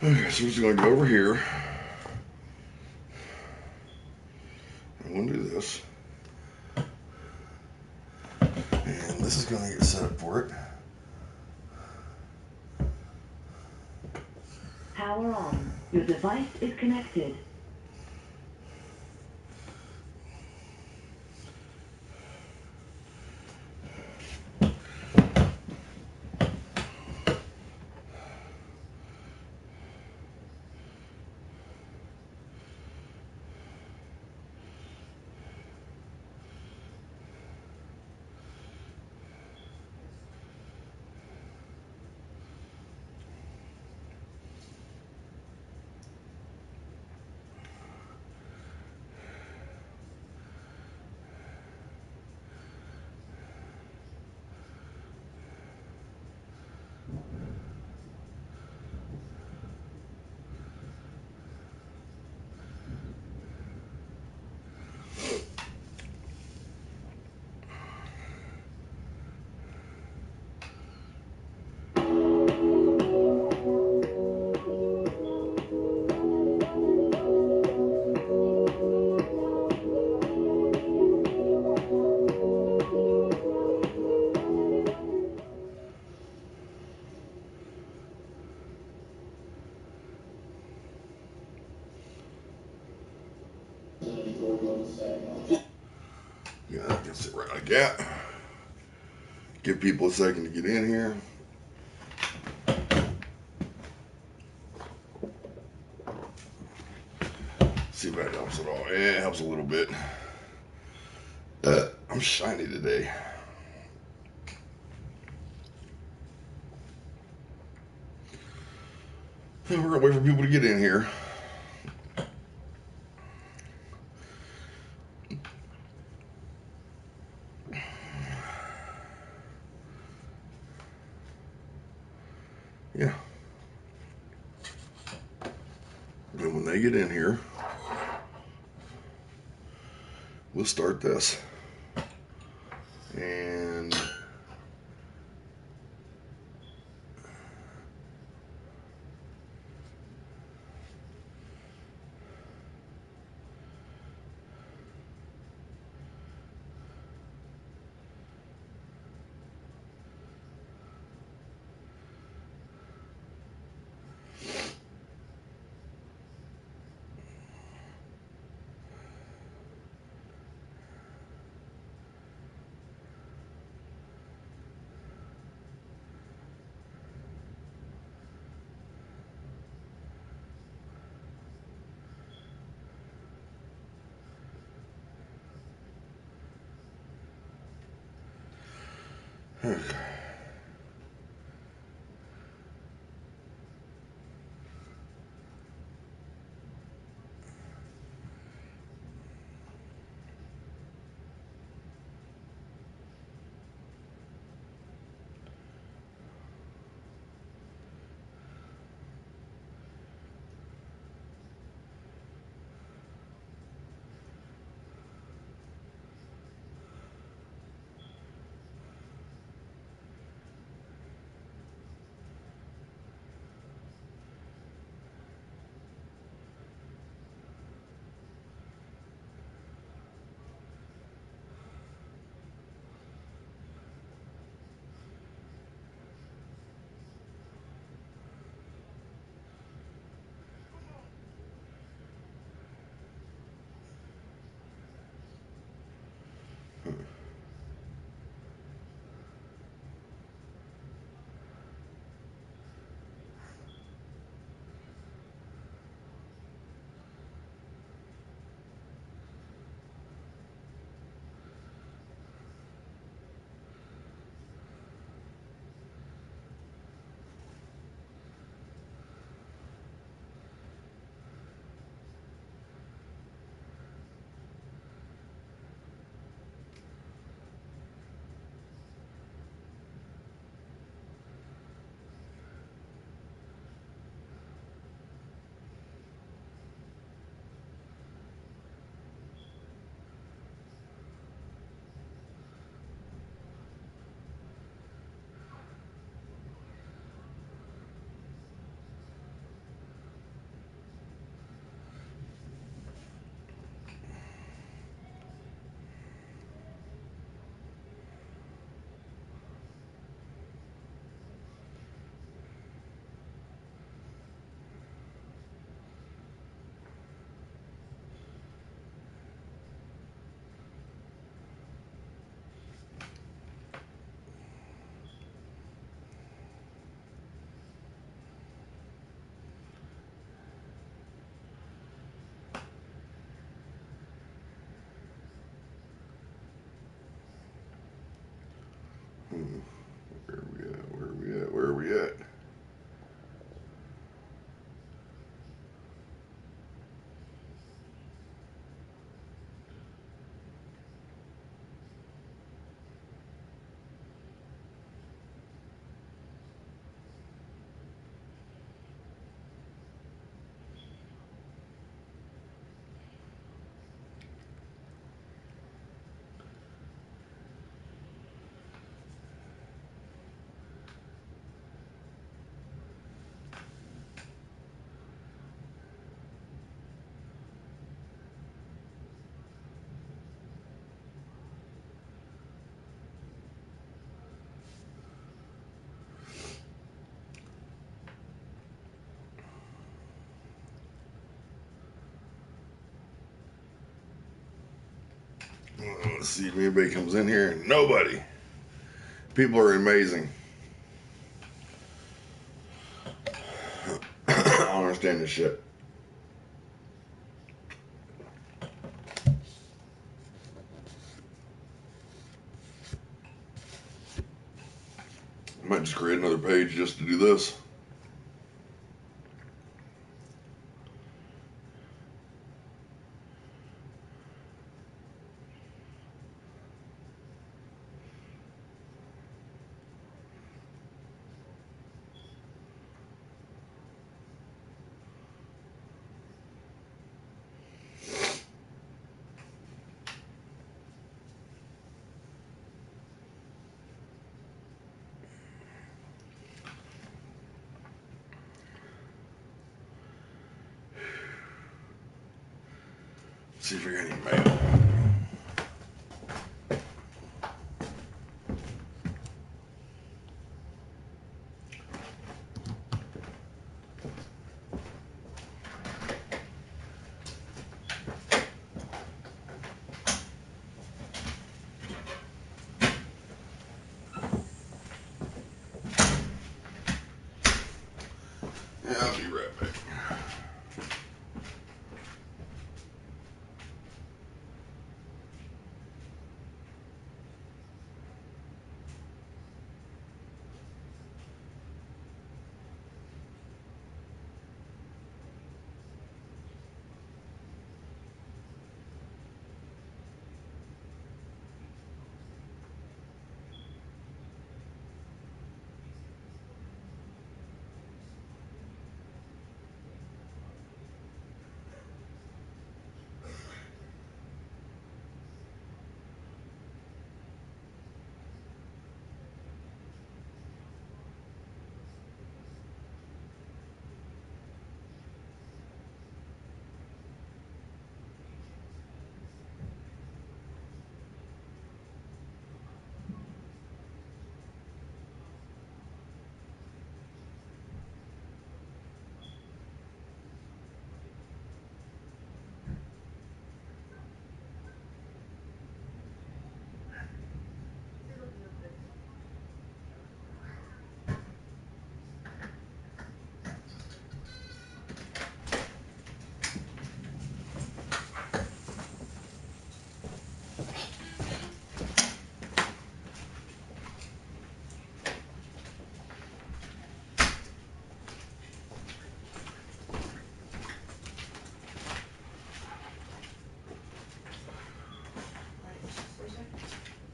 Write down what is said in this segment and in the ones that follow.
Okay, so we're just going to go over here. I'm going to do this. And this is going to get set up for it. Power on. Your device is connected. Yeah, I can sit right like that. Give people a second to get in here. See if that helps at all. Yeah, it helps a little bit. I'm shiny today. We're going to wait for people to get in here. Yeah. And when they get in here, we'll start this. And Let's see if anybody comes in here. Nobody. People are amazing. I don't understand this shit. I might just create another page just to do this. See if we got any mail. Yeah, I'll be right back.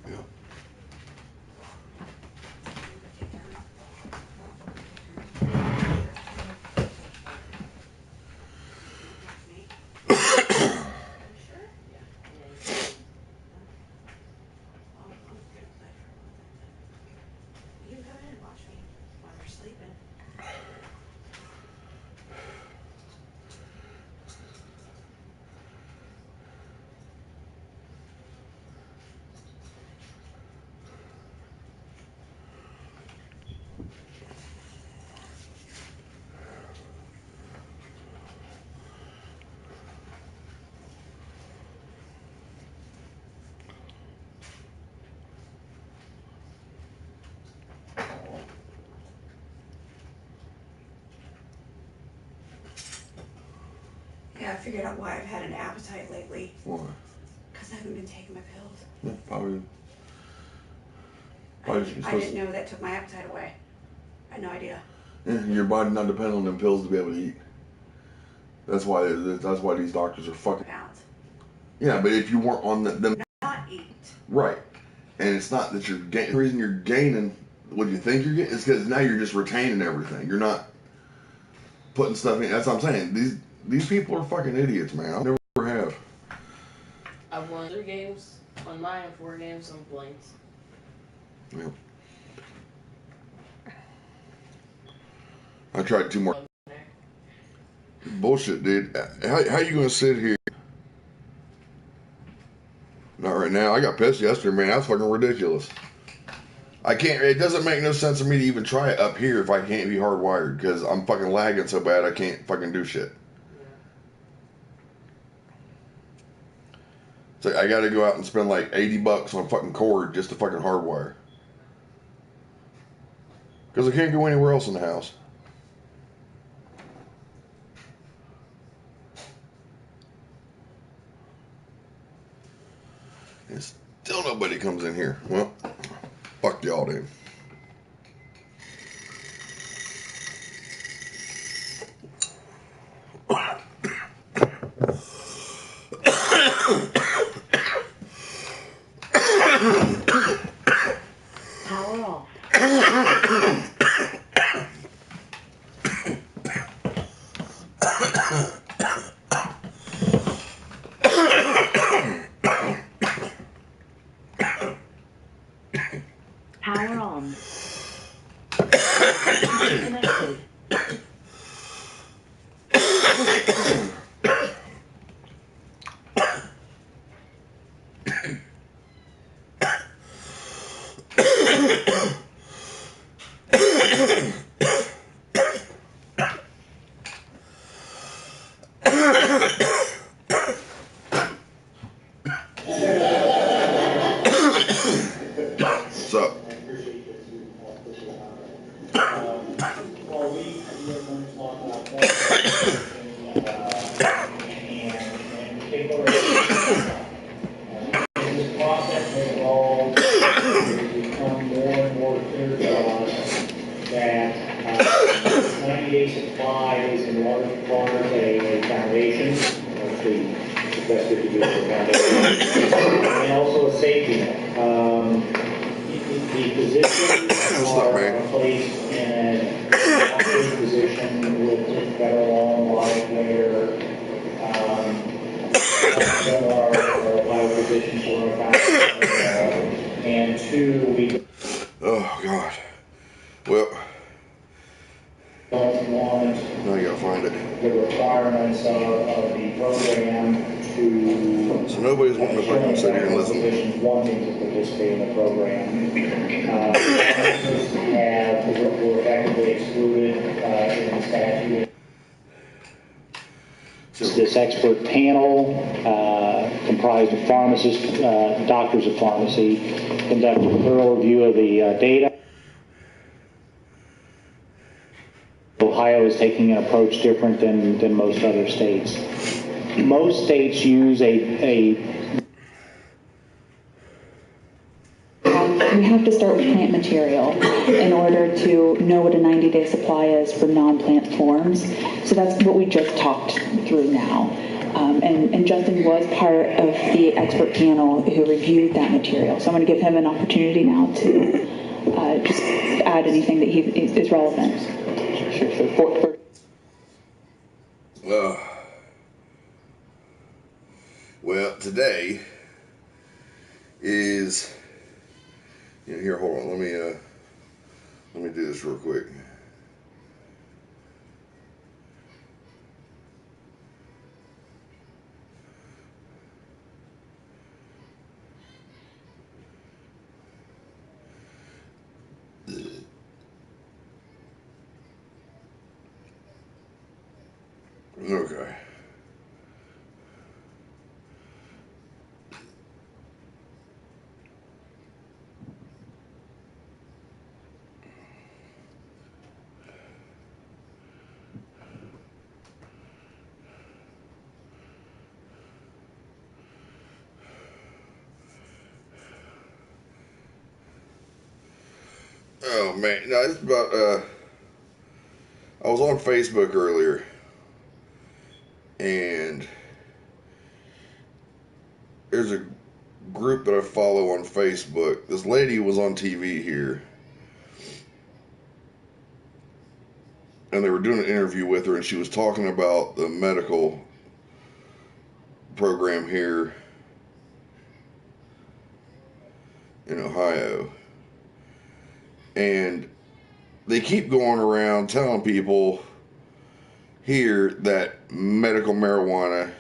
Yeah. Yeah, I figured out why I've had an appetite lately. Why? Because I haven't been taking my pills. Yeah, probably. I didn't know that took my appetite away. I had no idea. Yeah, your body not dependent on them pills to be able to eat. That's why these doctors are fucking. Pounds. Yeah, but if you weren't on them, Not eat. right, and it's not that the reason you're gaining what you think you're getting is because now you're just retaining everything. You're not putting stuff in. That's what I'm saying. These people are fucking idiots, man. I never have. I've won 3 games on mine, 4 games on blanks. Yeah. I tried 2 more. Bullshit, dude. How you gonna sit here? Not right now. I got pissed yesterday, man. That's fucking ridiculous. I can't. It doesn't make no sense for me to even try it up here if I can't be hardwired because I'm fucking lagging so bad I can't fucking do shit. So I got to go out and spend like $80 on fucking cord just to fucking hardwire. Because I can't go anywhere else in the house. And still nobody comes in here. Well, fuck y'all then. Power off. Power on. Connected. What's up? This process has evolved, it's become more and more clear to us that 90-day supply is in large part a foundation, actually the best we could do is a foundation, and also a safety net. The positions are placed in an operating position with federal law and life where some are Ohio positions for about and two, we Oh, God. Well, don't want now you gotta find it. the requirements of the program to So nobody's wanting to fucking sit here and listen. positions wanting to participate in the program. Were effectively excluded in statute. This expert panel, comprised of pharmacists, doctors of pharmacy, conducted a thorough review of the data. Ohio is taking an approach different than most other states. Most states use we have to start with plant material in order to know what a 90-day supply is for non-plant forms. So that's what we just talked through now. And Justin was part of the expert panel who reviewed that material. So I'm going to give him an opportunity now to just add anything that is relevant. Sure. Well, today is... here, hold on. Let me do this real quick. Okay. Oh man, no, it's about I was on Facebook earlier and there's a group that I follow on Facebook. This lady was on TV here and they were doing an interview with her and she was talking about the medical program here in Ohio. And they keep going around telling people here that medical marijuana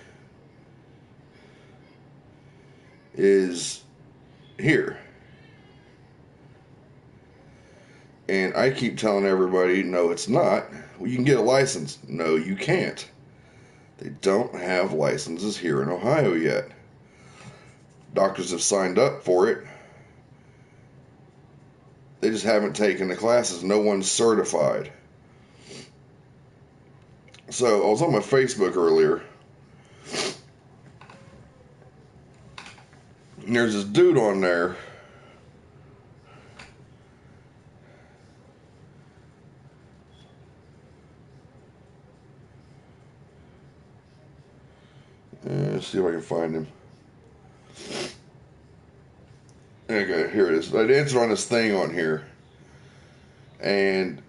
is here. And I keep telling everybody, no, it's not. Well, you can get a license. No, you can't. They don't have licenses here in Ohio yet. Doctors have signed up for it. They just haven't taken the classes. No one's certified. So I was on my Facebook earlier. And there's this dude on there. Let's see if I can find him. Okay, here it is. I'd answered on this thing on here. And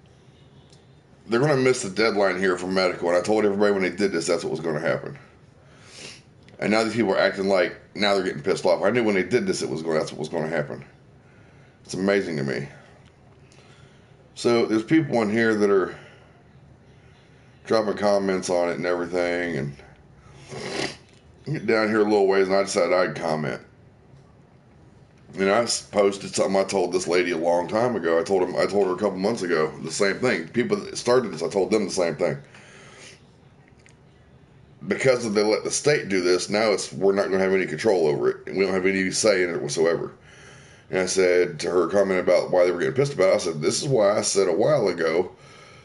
they're going to miss the deadline here for medical. And I told everybody when they did this, that's what was going to happen. And now these people are acting like, now they're getting pissed off. I knew when they did this, that's what was going to happen. It's amazing to me. So there's people in here that are dropping comments on it and everything. And get down here a little ways, and I decided I'd comment. You know, I posted something I told this lady a long time ago. I told her a couple months ago the same thing. People that started this, I told them the same thing. Because they let the state do this, now we're not going to have any control over it. We don't have any say in it whatsoever. And I said to her, comment about why they were getting pissed about it, I said, this is why I said a while ago,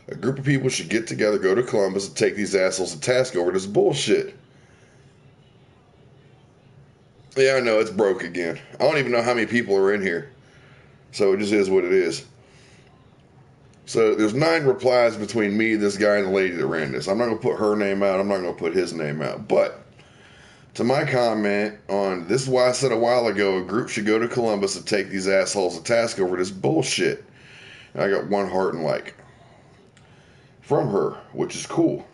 a group of people should get together, go to Columbus, and take these assholes to task over this bullshit. Yeah, I know, it's broke again. I don't even know how many people are in here. So it just is what it is. So there's 9 replies between me, this guy, and the lady that ran this. I'm not going to put her name out. I'm not going to put his name out. But to my comment on, this is why I said a while ago, a group should go to Columbus and take these assholes to task over this bullshit. And I got 1 heart and like from her, which is cool.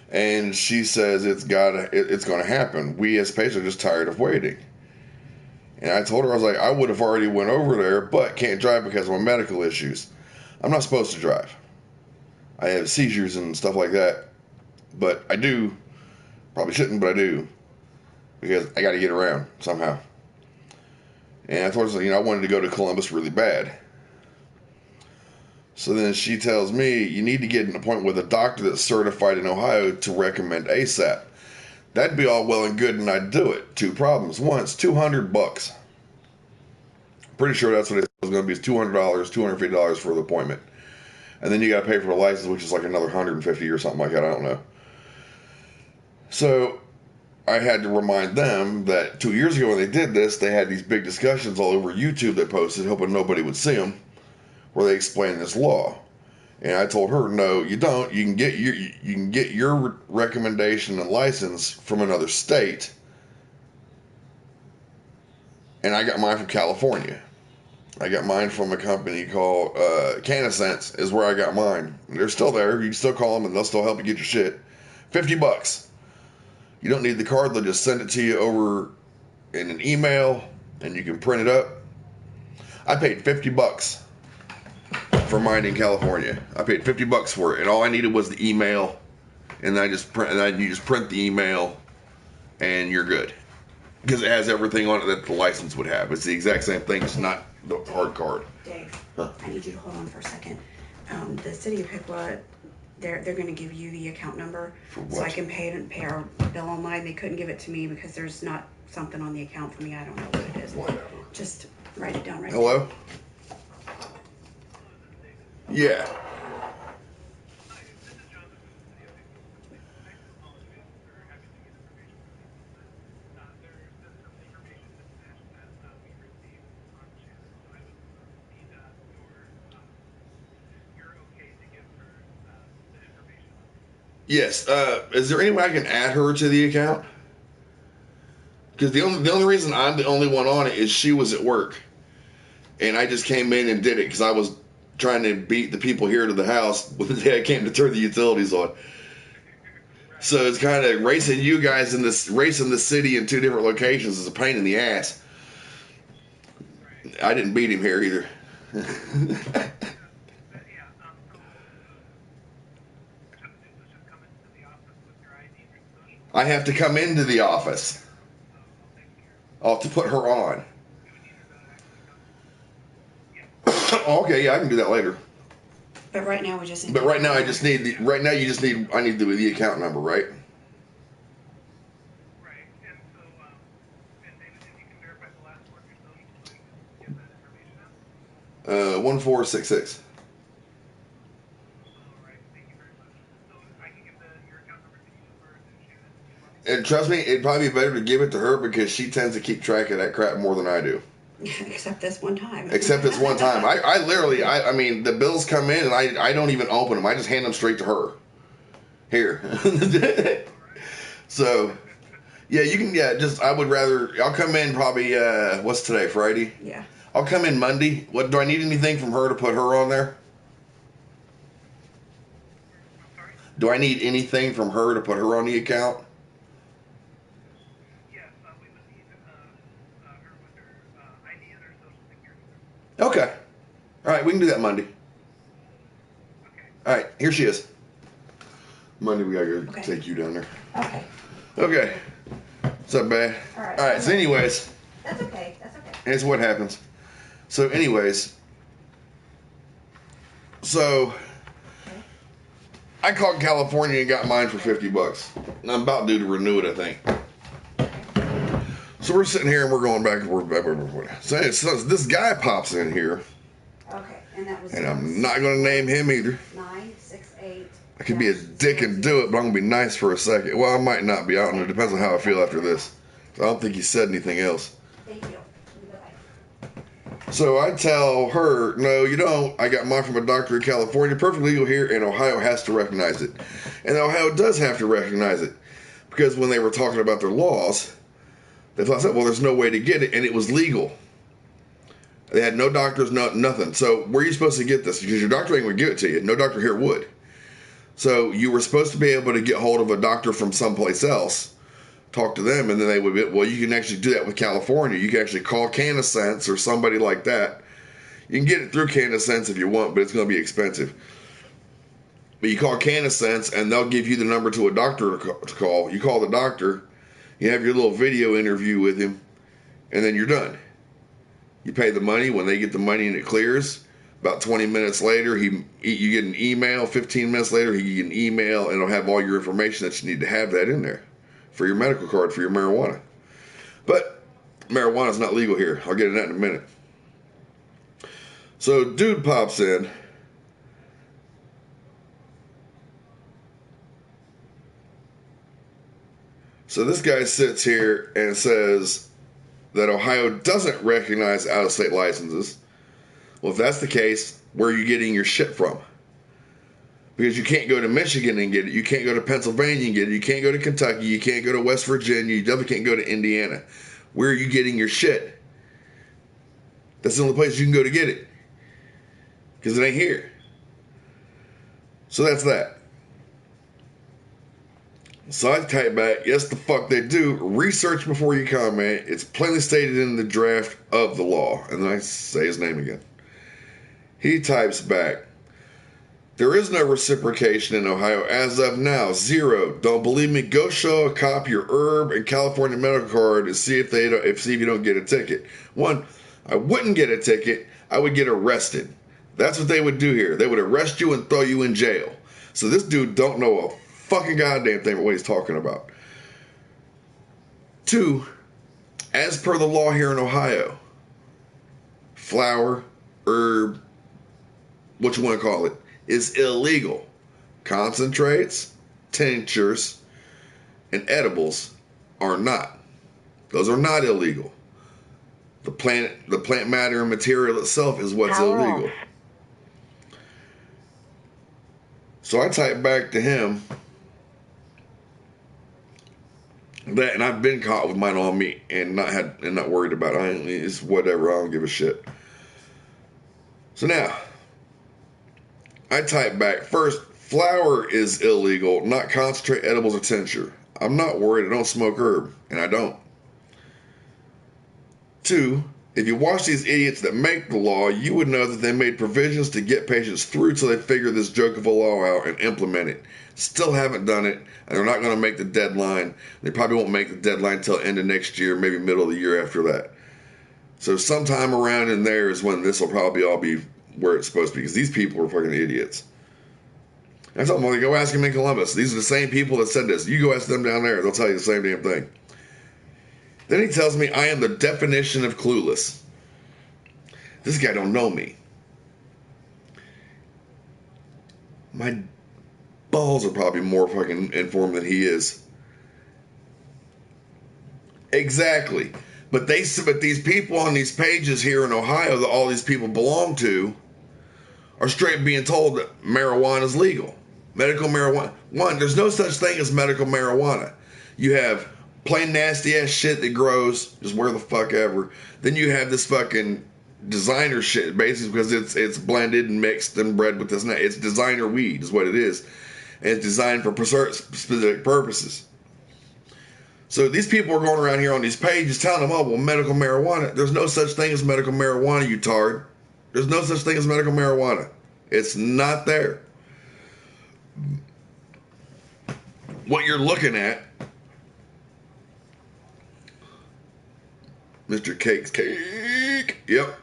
And she says it's going to happen. We as patients are just tired of waiting. And I told her, I was like, I would have already went over there, but can't drive because of my medical issues. I'm not supposed to drive. I have seizures and stuff like that. But I do. Probably shouldn't, but I do. Because I got to get around somehow. And I told her, I wanted to go to Columbus really bad. So then she tells me, you need to get an appointment with a doctor that's certified in Ohio to recommend ASAP. That'd be all well and good, and I'd do it. 2 problems. One, it's $200. Pretty sure that's what it was going to be. It's $200, $250 for the appointment. And then you got to pay for the license, which is like another $150 or something like that. I don't know. So I had to remind them that 2 years ago when they did this, they had these big discussions all over YouTube they posted, hoping nobody would see them, where they explained this law. And I told her, no, you don't. You can get your recommendation and license from another state. And I got mine from California. I got mine from a company called CanaSense is where I got mine. They're still there. You can still call them and they'll still help you get your shit. $50. You don't need the card. They'll just send it to you over in an email and you can print it up. I paid $50 for mine in California. I paid $50 for it, and all I needed was the email, and you just print the email, and you're good, because it has everything on it that the license would have. It's the exact same thing. It's not the hard card. Dave, I need you to hold on for a second. The city of Piqua, they're going to give you the account number so I can pay our bill online. They couldn't give it to me because there's not something on the account for me. I don't know what it is. Whatever. Just write it down right Hello? now. Yeah. Yes. Is there any way I can add her to the account? Because the only reason I'm the only one on it is she was at work, and I just came in and did it because I was trying to beat the people here to the house the day I came to turn the utilities on. So it's kind of racing you guys racing the city in 2 different locations is a pain in the ass. I didn't beat him here either. I have to come into the office. I'll have to put her on. Okay, yeah, I can do that later. But right now we just need. But right now I just need I need the account number, right? Right, and so 1466. And trust me, it'd probably be better to give it to her because she tends to keep track of that crap more than I do. Except this one time. Except this one time. I literally, I mean, the bills come in and I don't even open them. I just hand them straight to her. Here. So, yeah, you can, I would rather, I'll come in probably, what's today, Friday? Yeah. I'll come in Monday. What, do I need anything from her to put her on there? Do I need anything from her to put her on the account? We would need her with her ID and her social security. Okay. All right, we can do that Monday. Okay. All right, here she is. Monday, we gotta go Okay. take you down there. Okay. Okay. What's up, babe? All right. All right, so anyways, That's okay. That's okay. here's what happens. So anyways, so I called California and got mine for $50. And I'm about due to renew it, I think. So we're sitting here and we're going back and forth. So this guy pops in here, Okay. And that was. and I'm not going to name him either. 968. I could be a dick and do it, but I'm going to be nice for a second. Well, I might not be. I don't know. It depends on how I feel after this. So I don't think he said anything else. Thank you. Bye-bye. So I tell her, no, you don't. I got mine from a doctor in California, perfectly legal here, and Ohio has to recognize it. And Ohio does have to recognize it. Because when they were talking about their laws, they thought, well, there's no way to get it, and it was legal. They had no doctors, nothing. So where are you supposed to get this? Because your doctor ain't going to give it to you. No doctor here would. So you were supposed to be able to get hold of a doctor from someplace else, talk to them, and then they would be, well, you can actually do that with California. You can actually call CanaSense or somebody like that. You can get it through CanaSense if you want, but it's going to be expensive. But you call CanaSense, and they'll give you the number to a doctor to call. You call the doctor, you have your little video interview with him, and then you're done. You pay the money. When they get the money and it clears, about 20 minutes later, you get an email. 15 minutes later, you get an email, and it'll have all your information that you need to have that in there for your medical card for your marijuana. But marijuana's not legal here. I'll get into that in a minute. So dude pops in. So this guy sits here and says that Ohio doesn't recognize out-of-state licenses. Well, if that's the case, where are you getting your shit from? Because you can't go to Michigan and get it. You can't go to Pennsylvania and get it. You can't go to Kentucky. You can't go to West Virginia. You definitely can't go to Indiana. Where are you getting your shit? That's the only place you can go to get it. Because it ain't here. So that's that. So I type back, yes, the fuck they do. Research before you comment. It's plainly stated in the draft of the law. And then I say his name again. He types back, there is no reciprocation in Ohio as of now. 0. Don't believe me? Go show a cop your herb and California medical card and see if you don't get a ticket. 1, I wouldn't get a ticket. I would get arrested. That's what they would do here. They would arrest you and throw you in jail. So this dude don't know a fucking goddamn thing about what he's talking about. 2, as per the law here in Ohio, flower, herb, what you want to call it, is illegal. Concentrates, tinctures, and edibles are not. Those are not illegal. The plant matter and material itself is what's Power illegal. off. So I typed back to him that, and I've been caught with mine on me and not worried about it. It's whatever. I don't give a shit. So now, I type back first. Flower is illegal, not concentrate, edibles, or tincture. I'm not worried. I don't smoke herb, and I don't. 2, if you watch these idiots that make the law, you would know that they made provisions to get patients through till they figure this joke of a law out and implement it. Still haven't done it, and they're not going to make the deadline. They probably won't make the deadline until end of next year, maybe middle of the year after that. So sometime around in there is when this will probably all be where it's supposed to be, because these people are fucking idiots. I told them, well, go ask them in Columbus. These are the same people that said this. You go ask them down there. They'll tell you the same damn thing. Then he tells me I am the definition of clueless. This guy don't know me. My balls are probably more fucking informed than he is. Exactly. But these people on these pages here in Ohio that all these people belong to are straight being told that marijuana is legal. Medical marijuana. One, there's no such thing as medical marijuana. You have plain nasty ass shit that grows just where the fuck ever. Then you have this fucking designer shit, basically, because it's blended and mixed and bred with this. It's designer weed is what it is. And it's designed for specific purposes. So these people are going around here on these pages telling them, oh, well, medical marijuana. There's no such thing as medical marijuana, you tard. There's no such thing as medical marijuana. It's not there. What you're looking at, Mr. Cake's Cake. Yep.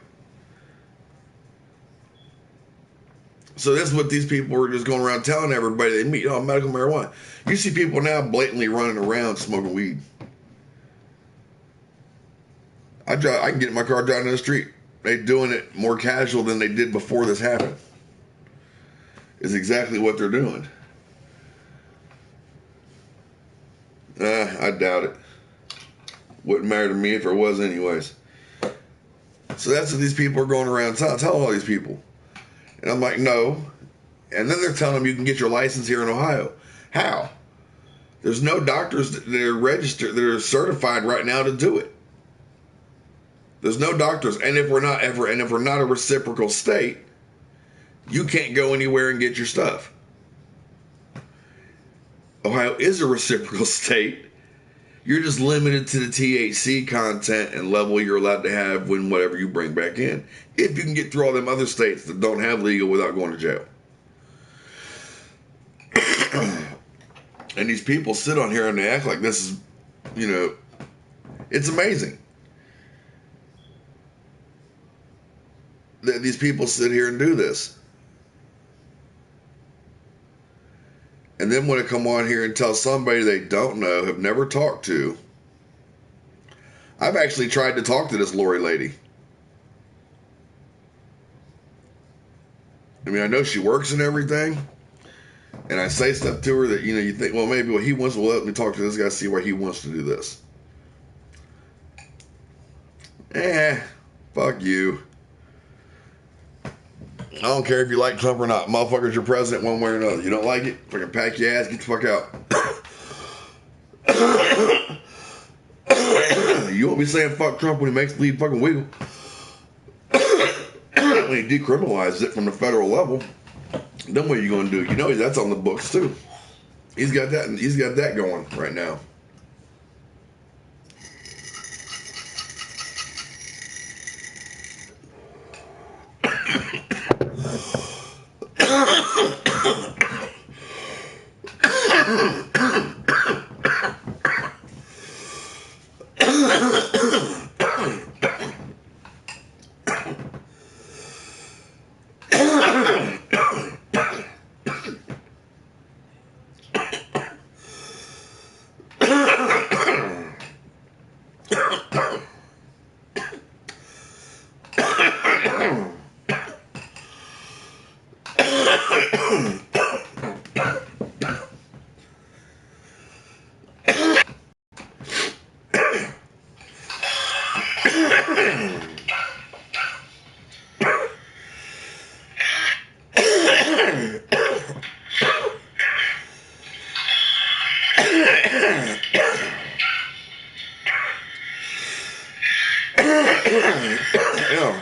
So this is what these people are just going around telling everybody they meet. Oh, medical marijuana. You see people now blatantly running around smoking weed. I can get in my car driving down the street. They doing it more casual than they did before this happened. Is exactly what they're doing. I doubt it. Wouldn't matter to me if it was anyways. So that's what these people are going around telling all these people. And I'm like, no. And then they're telling them you can get your license here in Ohio. How? There's no doctors that are registered, that are certified right now to do it. There's no doctors. And if we're not a reciprocal state, you can't go anywhere and get your stuff. Ohio is a reciprocal state. You're just limited to the THC content and level you're allowed to have when whatever you bring back in. If you can get through all them other states that don't have legal without going to jail. And these people sit on here and they act like this is, it's amazing. That these people sit here and do this. And then when they come on here and tell somebody they don't know, have never talked to. I've actually tried to talk to this Lori lady. I mean, I know she works and everything. And I say stuff to her that, you think, well, maybe what he wants, well, let me talk to this guy, see why he wants to do this. Fuck you. I don't care if you like Trump or not. Motherfucker's your president one way or another. You don't like it? Fucking pack your ass, get the fuck out. You won't be saying fuck Trump when he makes the lead fucking wiggle. When he decriminalizes it from the federal level, then what are you going to do? That's on the books too. He's got that going right now.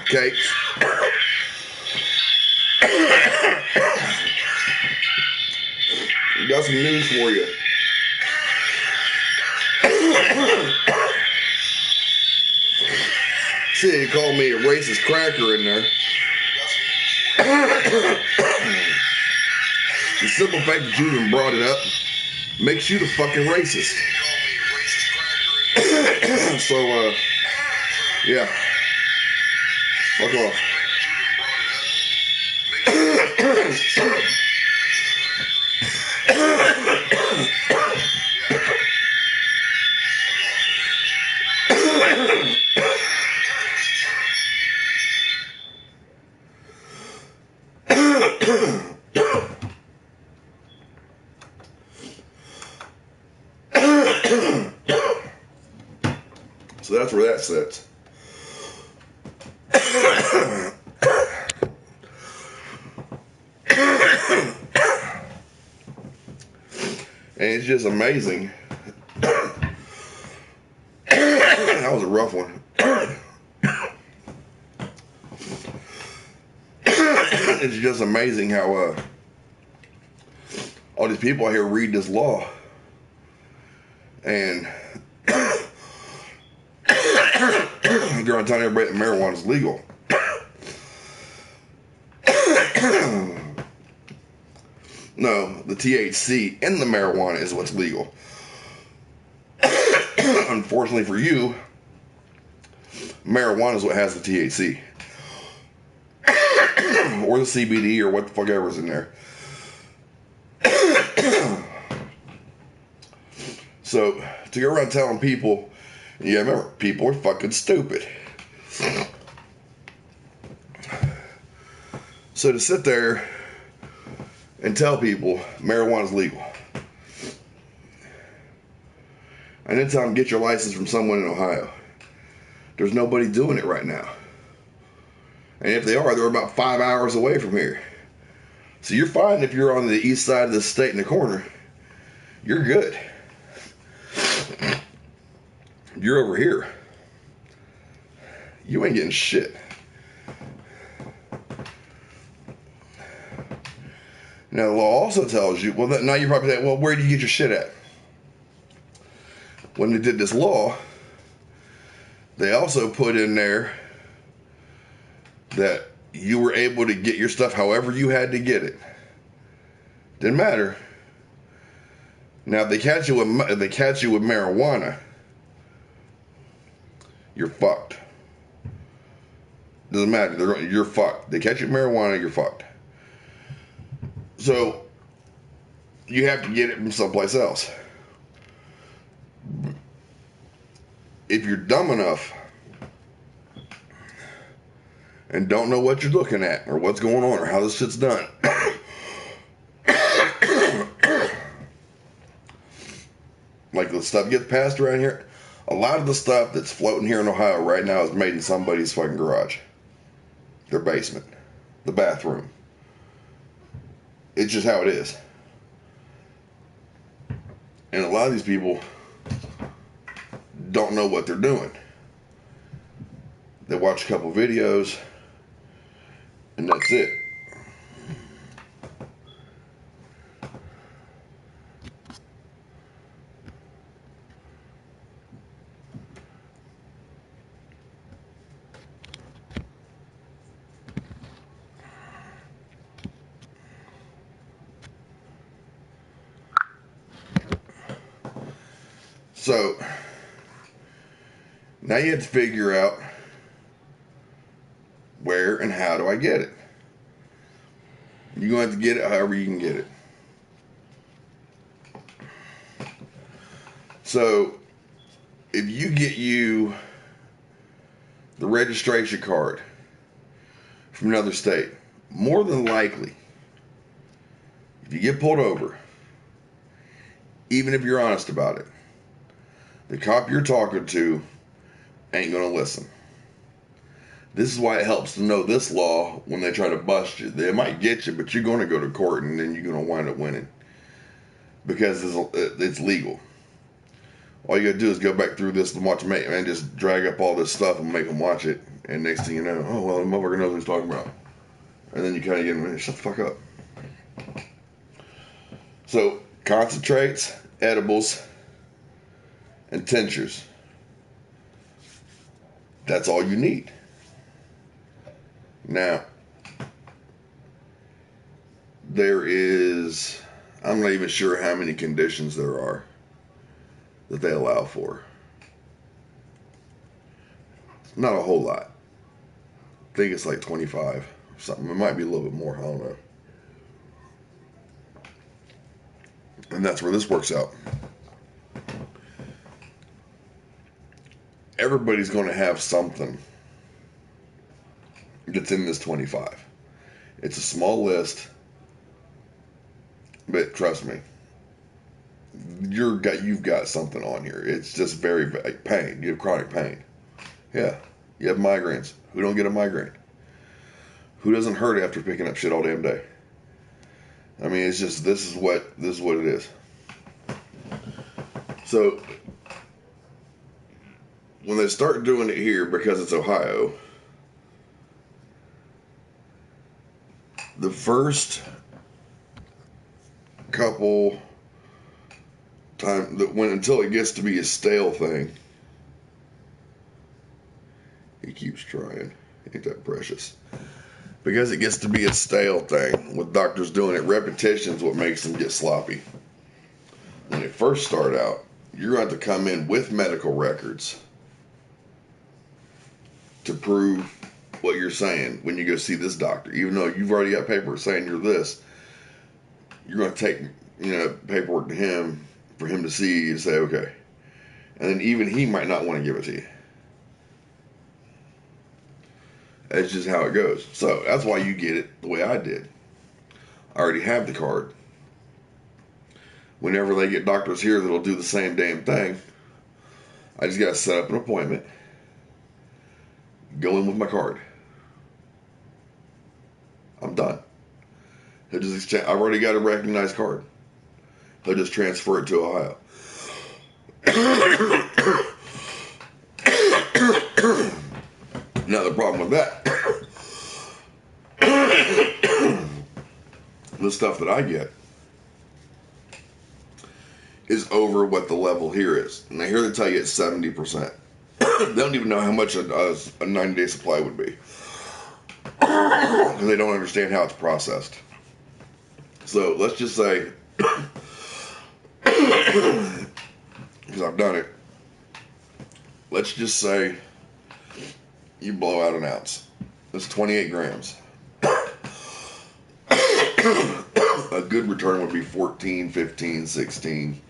Okay. Got some news for you. See, you called me a racist cracker in there. The simple fact that you even brought it up makes you the fucking racist. So, yeah. Fuck off. that's where that sits. And it's just amazing. That was a rough one. It's just amazing how all these people out here read this law and they're on telling everybody that marijuana is legal. No, the THC in the marijuana is what's legal. Unfortunately for you, marijuana is what has the THC. Or the CBD or what the fuck ever's in there. So, to go around telling people, yeah, remember, people are fucking stupid. So to sit there and tell people marijuana is legal, and then tell them get your license from someone in Ohio. There's nobody doing it right now. And if they are, they're about 5 hours away from here. So you're fine if you're on the east side of the state in the corner. You're good. You're over here. You ain't getting shit. Now the law also tells you, well, now you're probably saying, well, where do you get your shit at? When they did this law, they also put in there that you were able to get your stuff however you had to get it. Didn't matter. Now if they catch you with marijuana, you're fucked. Doesn't matter. You're fucked. They catch you with marijuana, you're fucked. So you have to get it from someplace else. If you're dumb enough and don't know what you're looking at or what's going on or how this shit's done, like the stuff gets passed around here, a lot of the stuff that's floating here in Ohio right now is made in somebody's fucking garage, their basement, the bathroom. It's just how it is. And a lot of these people don't know what they're doing. They watch a couple videos and that's it. So now you have to figure out where and how do I get it. You're going to have to get it however you can get it. So if you get you the registration card from another state, more than likely, if you get pulled over, even if you're honest about it, the cop you're talking to ain't gonna listen. This is why it helps to know this law when they try to bust you. They might get you, but you're gonna go to court and then you're gonna wind up winning. Because it's legal. All you gotta do is go back through this and watch them, and just drag up all this stuff and make them watch it. And next thing you know, oh, well, the motherfucker knows what he's talking about. And then you kind of get him, shut the fuck up. So, concentrates, edibles, and tinctures. That's all you need. Now, there is, I'm not even sure how many conditions there are that they allow for. Not a whole lot. I think it's like 25 or something. It might be a little bit more, I don't know. And that's where this works out. Everybody's going to have something that's in this 25. It's a small list, but trust me, you've got something on here. It's just very pain. You have chronic pain. Yeah. You have migraines. Who don't get a migraine? Who doesn't hurt after picking up shit all damn day? I mean, it's just this is what it is. So when they start doing it here, because it's Ohio, the first couple time that when until it gets to be a stale thing, he keeps trying. Ain't that precious? Because it gets to be a stale thing with doctors doing it, repetition's what makes them get sloppy. When they first start out, you're going to have to come in with medical records to prove what you're saying when you go see this doctor. Even though you've already got paperwork saying you're this, you're going to take paperwork to him for him to see you and say, okay. And then even he might not want to give it to you. That's just how it goes. So that's why you get it the way I did. I already have the card. Whenever they get doctors here that'll do the same damn thing, I just got to set up an appointment, go in with my card. I'm done. He'll just exchange. I've already got a recognized card. He'll just transfer it to Ohio. Now the problem with that, the stuff that I get is over what the level here is. And I hear they tell you it's 70%. They don't even know how much a 90-day supply would be. Because they don't understand how it's processed. So let's just say, because I've done it, let's just say you blow out an ounce. That's 28 grams. A good return would be 14, 15, 16.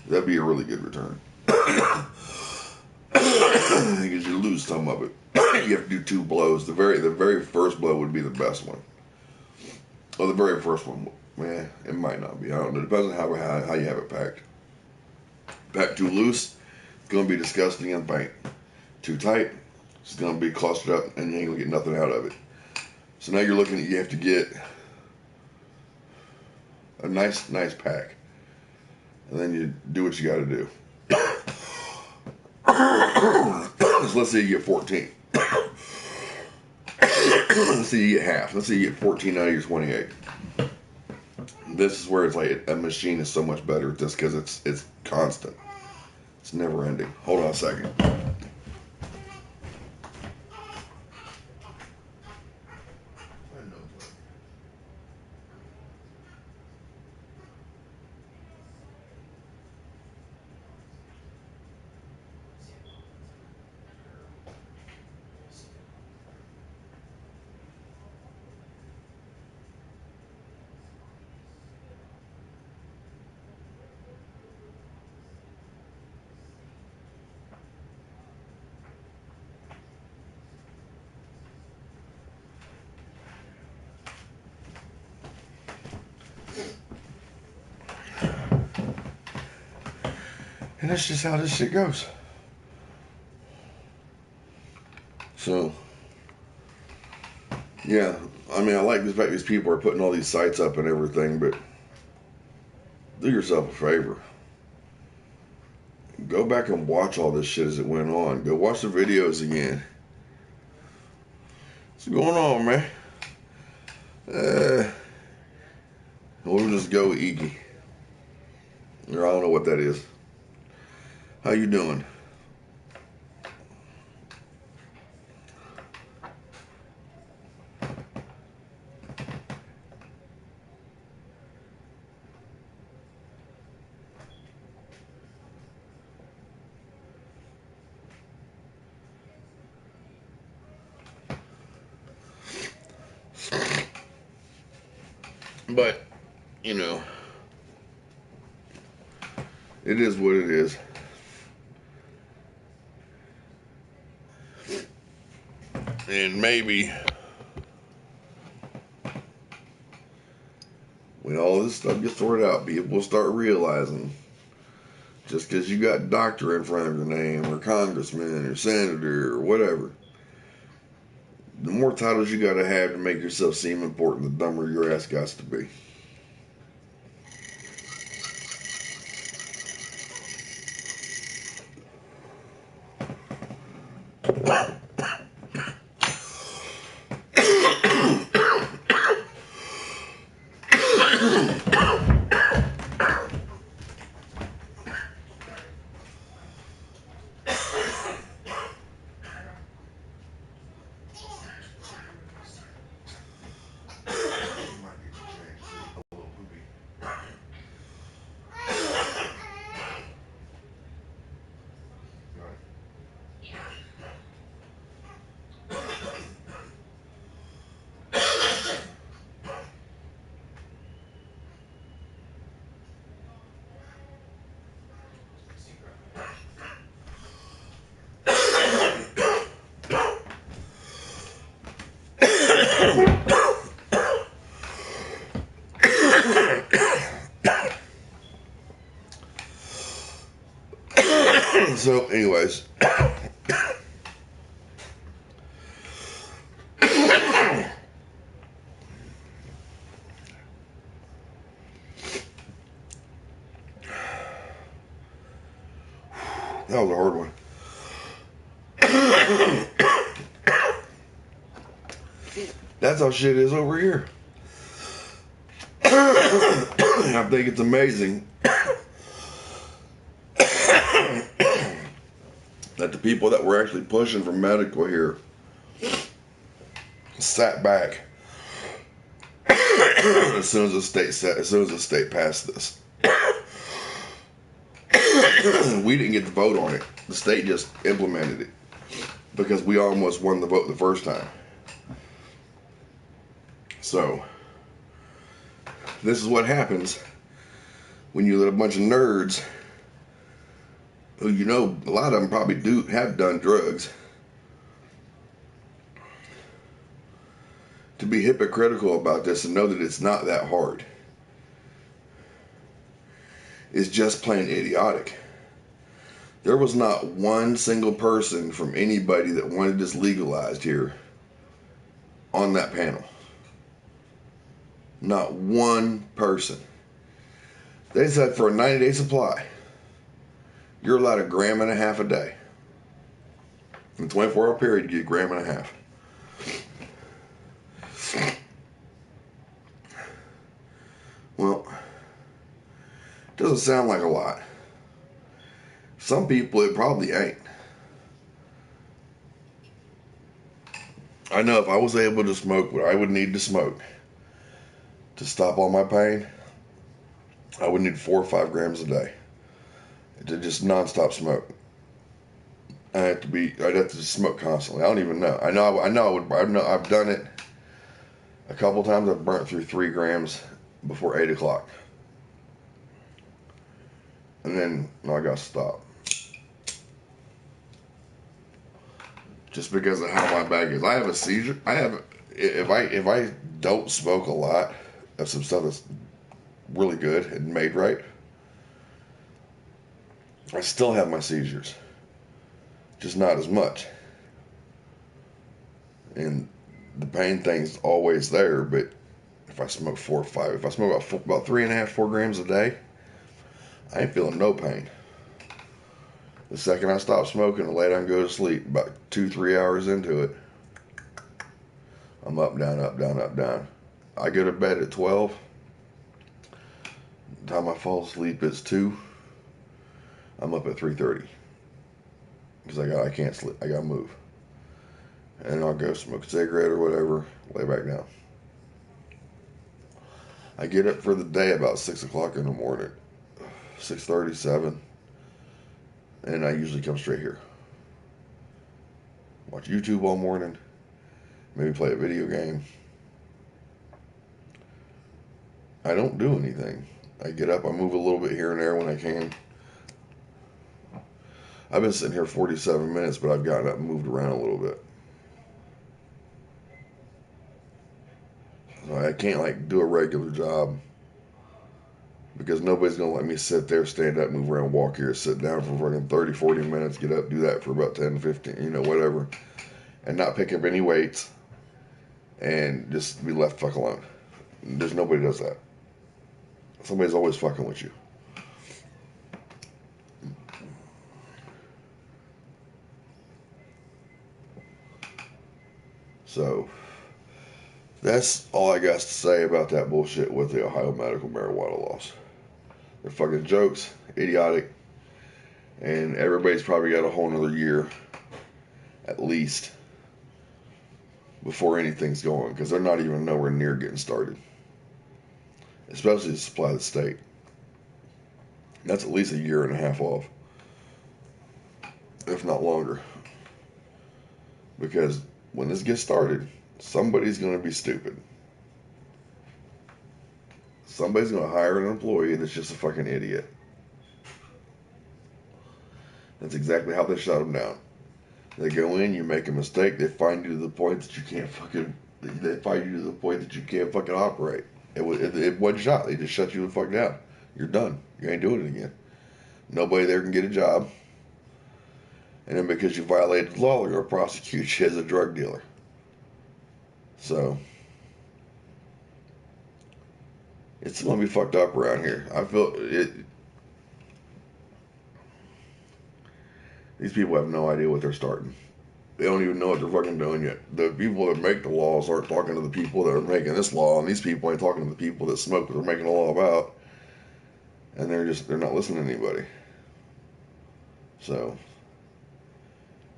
That'd be a really good return. Because you lose some of it. You have to do 2 blows. The very first blow would be the best one. Well, the very first one, man, it might not be. I don't know. It depends on how you have it packed. Packed too loose, it's going to be disgusting and faint. Too tight, it's going to be clustered up and you ain't going to get nothing out of it. So now you're looking at, you have to get a nice pack. And then you do what you got to do. So let's say you get 14. Let's say you get half. Let's say you get 14 out of your 28. This is where it's like a machine is so much better just because it's constant. It's never ending. Hold on a second. And that's just how this shit goes. So, yeah, I mean, I like the fact these people are putting all these sites up and everything, but do yourself a favor. Go back and watch all this shit as it went on. Go watch the videos again. What's going on, man? We'll just go Iggy. Or I don't know what that is. How you doing? But, you know, it is what it is. And maybe when all this stuff gets sorted out, people will start realizing Just because you got doctor in front of your name, or congressman, or senator, or whatever. The more titles you gotta have to make yourself seem important, the dumber your ass got to be. So, anyways, that was a hard one. That's how shit is over here. I think it's amazing that the people that were actually pushing for medical here sat back as soon as the state passed this. We didn't get to vote on it. The state just implemented it because we almost won the vote the first time. So this is what happens when you let a bunch of nerds who, you know, a lot of them probably have done drugs, to be hypocritical about this and know that it's not that hard. It's just plain idiotic. There was not one single person from anybody that wanted this legalized here on that panel. Not one person. They said for a 90-day supply, you're allowed 1.5 grams a day. In a 24-hour period, you get 1.5 grams. Well, it doesn't sound like a lot. Some people, it probably ain't. I know if I was able to smoke what I would need to smoke to stop all my pain, I would need 4 or 5 grams a day to just non-stop smoke. I'd have to just smoke constantly. I don't even know. I know I've done it a couple times. I've burnt through 3 grams before 8 o'clock. And then I got to stop. Just because of how my bag is. I have a seizure. If I don't smoke a lot of some stuff that's really good and made right, I still have my seizures. Just not as much. And the pain thing's always there, but if I smoke 4 or 5, if I smoke about 3.5, 4 grams a day, I ain't feeling no pain. The second I stop smoking and lay down and go to sleep, about 2-3 hours into it, I'm up, down, up, down, up, down. I go to bed at 12. The time I fall asleep is 2. I'm up at 3:30 because I can't sleep. I gotta move, and I'll go smoke a cigarette or whatever, lay back down. I get up for the day about 6 o'clock in the morning, 6:30, 7, and I usually come straight here. Watch YouTube all morning, maybe play a video game. I don't do anything. I get up, I move a little bit here and there when I can. I've been sitting here 47 minutes, but I've gotten up and moved around a little bit. So I can't like do a regular job Because nobody's going to let me sit there, stand up, move around, walk here, sit down for fucking 30, 40 minutes, get up, do that for about 10, 15, whatever. And not pick up any weights. And just be left fuck alone. There's nobody does that. Somebody's always fucking with you. So, that's all I got to say about that bullshit with the Ohio medical marijuana laws. They're fucking jokes, idiotic, and everybody's probably got a whole nother year, at least, before anything's going, because they're not even nowhere near getting started. Especially to supply the state. That's at least a year and a half off, if not longer. Because when this gets started, somebody's going to be stupid. Somebody's going to hire an employee that's just a fucking idiot. That's exactly how they shut them down. They go in, you make a mistake, they find you to the point that you can't fucking, they find you to the point that you can't fucking operate. It one shot, they just shut you the fuck down. You're done. You ain't doing it again. Nobody there can get a job. And then because you violated the law, they're going to prosecute you as a drug dealer. So, it's going to be fucked up around here. I feel it. These people have no idea what they're starting. They don't even know what they're fucking doing yet. The people that make the laws aren't talking to the people that are making this law, and these people ain't talking to the people that smoke what they're making a law about. And they're not listening to anybody. So,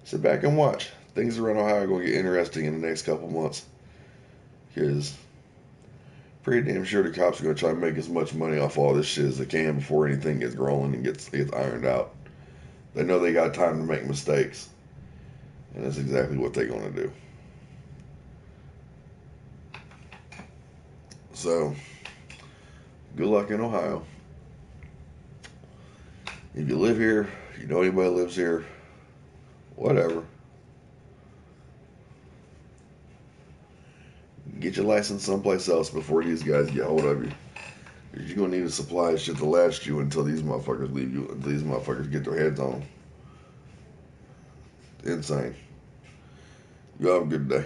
sit back and watch. Things around Ohio are going to get interesting in the next couple months. Because pretty damn sure the cops are going to try to make as much money off all this shit as they can before anything gets rolling and gets ironed out. They know they got time to make mistakes. And that's exactly what they're going to do. So, good luck in Ohio. If you live here, you know anybody lives here, whatever. Get your license someplace else before these guys get hold of you. Because you're going to need a supply of shit to last you until these motherfuckers leave you, until these motherfuckers get their heads on them. Insane. You have a good day.